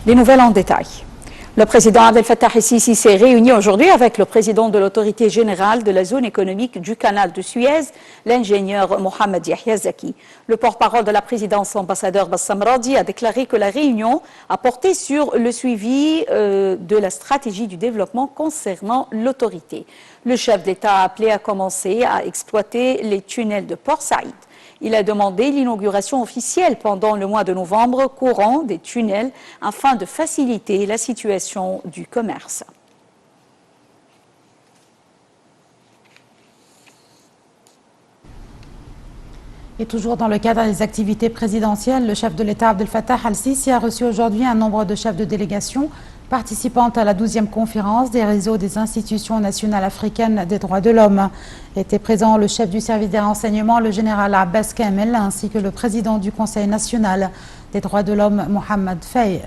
Les nouvelles en détail. Le président Abdel Fattah el-Sisi s'est réuni aujourd'hui avec le président de l'autorité générale de la zone économique du canal de Suez, l'ingénieur Mohamed Yahya Zaki. Le porte-parole de la présidence, l'ambassadeur Bassam Radi, a déclaré que la réunion a porté sur le suivi de la stratégie du développement concernant l'autorité. Le chef d'État a appelé à commencer à exploiter les tunnels de Port Saïd. Il a demandé l'inauguration officielle pendant le mois de novembre courant des tunnels afin de faciliter la situation du commerce. Et toujours dans le cadre des activités présidentielles, le chef de l'État Abdel Fattah el-Sisi a reçu aujourd'hui un nombre de chefs de délégation participant à la 12e conférence des réseaux des institutions nationales africaines des droits de l'homme. Était présent le chef du service des renseignements, le général Abbas Kamel, ainsi que le président du Conseil national des droits de l'homme, Mohamed Faye.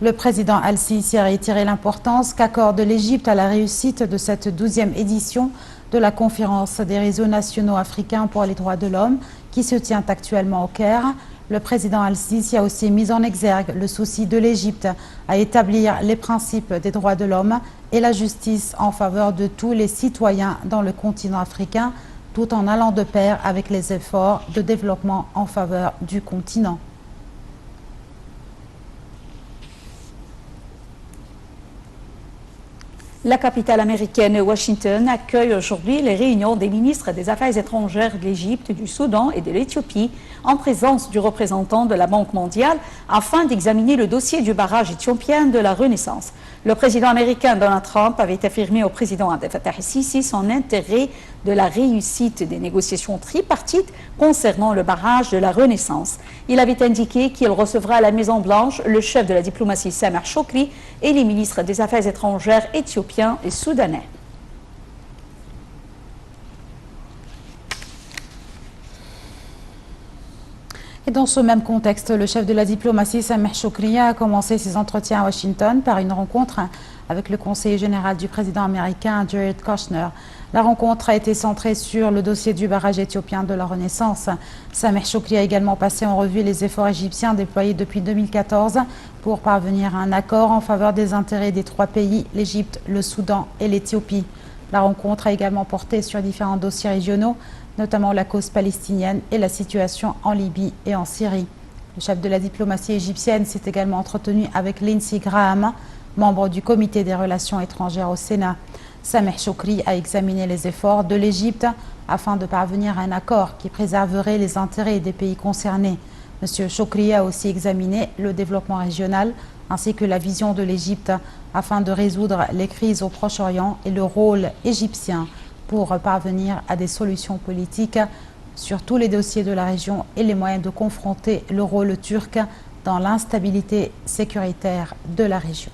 Le président el-Sisi a réitéré l'importance qu'accorde l'Égypte à la réussite de cette 12e édition de la conférence des réseaux nationaux africains pour les droits de l'homme qui se tient actuellement au Caire. Le président el-Sisi a aussi mis en exergue le souci de l'Égypte à établir les principes des droits de l'homme et la justice en faveur de tous les citoyens dans le continent africain, tout en allant de pair avec les efforts de développement en faveur du continent. La capitale américaine, Washington, accueille aujourd'hui les réunions des ministres des Affaires étrangères de l'Égypte, du Soudan et de l'Éthiopie en présence du représentant de la Banque mondiale afin d'examiner le dossier du barrage éthiopien de la Renaissance. Le président américain Donald Trump avait affirmé au président Abdel Fattah el-Sisi son intérêt de la réussite des négociations tripartites concernant le barrage de la Renaissance. Il avait indiqué qu'il recevra à la Maison-Blanche le chef de la diplomatie Sameh Shoukry et les ministres des Affaires étrangères éthiopiens et soudanais. Et dans ce même contexte, le chef de la diplomatie, Sameh Shoukry, a commencé ses entretiens à Washington par une rencontre avec le conseiller général du président américain, Jared Kushner. La rencontre a été centrée sur le dossier du barrage éthiopien de la Renaissance. Sameh Shoukry a également passé en revue les efforts égyptiens déployés depuis 2014 pour parvenir à un accord en faveur des intérêts des trois pays, l'Égypte, le Soudan et l'Éthiopie. La rencontre a également porté sur différents dossiers régionaux, notamment la cause palestinienne et la situation en Libye et en Syrie. Le chef de la diplomatie égyptienne s'est également entretenu avec Lindsey Graham, membre du comité des relations étrangères au Sénat. Sameh Shoukry a examiné les efforts de l'Égypte afin de parvenir à un accord qui préserverait les intérêts des pays concernés. M. Shoukry a aussi examiné le développement régional ainsi que la vision de l'Égypte afin de résoudre les crises au Proche-Orient et le rôle égyptien pour parvenir à des solutions politiques sur tous les dossiers de la région et les moyens de confronter le rôle turc dans l'instabilité sécuritaire de la région.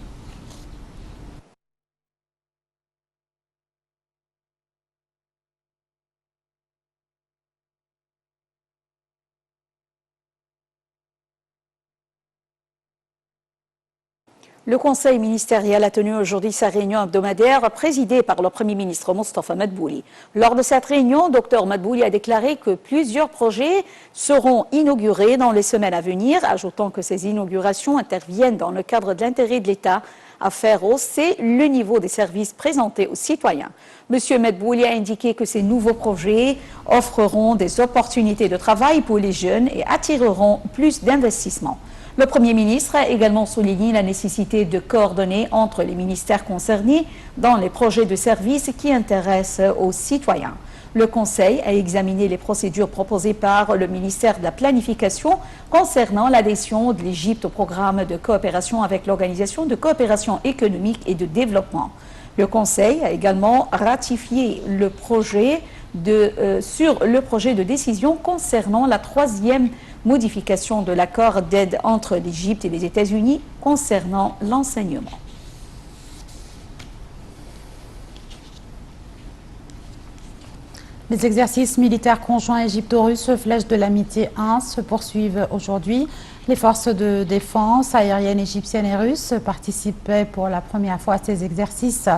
Le conseil ministériel a tenu aujourd'hui sa réunion hebdomadaire présidée par le Premier ministre Mostafa Madbouli. Lors de cette réunion, Dr Madbouli a déclaré que plusieurs projets seront inaugurés dans les semaines à venir, ajoutant que ces inaugurations interviennent dans le cadre de l'intérêt de l'État à faire hausser le niveau des services présentés aux citoyens. M. Madbouli a indiqué que ces nouveaux projets offreront des opportunités de travail pour les jeunes et attireront plus d'investissements. Le Premier ministre a également souligné la nécessité de coordonner entre les ministères concernés dans les projets de services qui intéressent aux citoyens. Le Conseil a examiné les procédures proposées par le ministère de la Planification concernant l'adhésion de l'Égypte au programme de coopération avec l'Organisation de coopération économique et de développement. Le Conseil a également ratifié le projet sur le projet de décision concernant la troisième modification de l'accord d'aide entre l'Égypte et les États-Unis concernant l'enseignement. Les exercices militaires conjoints égypto-russes Flèche de l'amitié 1 se poursuivent aujourd'hui. Les forces de défense aérienne égyptienne et russe participaient pour la première fois à ces exercices.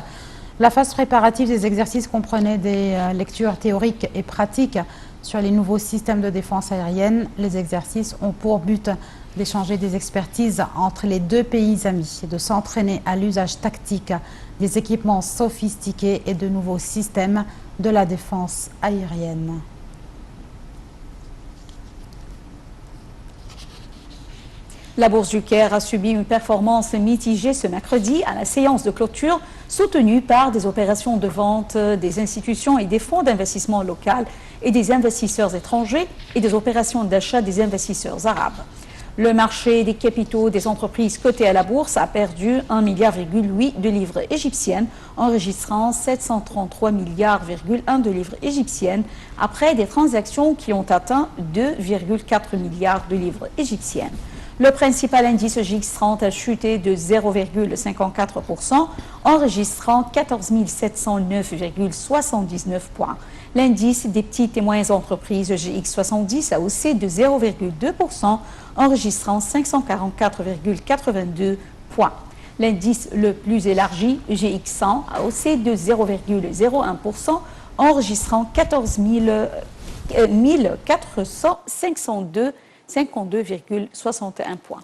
La phase préparative des exercices comprenait des lectures théoriques et pratiques sur les nouveaux systèmes de défense aérienne. Les exercices ont pour but d'échanger des expertises entre les deux pays amis et de s'entraîner à l'usage tactique des équipements sophistiqués et de nouveaux systèmes de la défense aérienne. La Bourse du Caire a subi une performance mitigée ce mercredi à la séance de clôture, soutenue par des opérations de vente des institutions et des fonds d'investissement local et des investisseurs étrangers et des opérations d'achat des investisseurs arabes. Le marché des capitaux des entreprises cotées à la bourse a perdu 1,8 milliard de livres égyptiennes, enregistrant 733,1 milliards de livres égyptiennes après des transactions qui ont atteint 2,4 milliards de livres égyptiennes. Le principal indice GX30 a chuté de 0,54%, enregistrant 14 709,79 points. L'indice des petites et moyennes entreprises GX70 a haussé de 0,2%, enregistrant 544,82 points. L'indice le plus élargi, GX100, a haussé de 0,01%, enregistrant 14 452,52,61 points.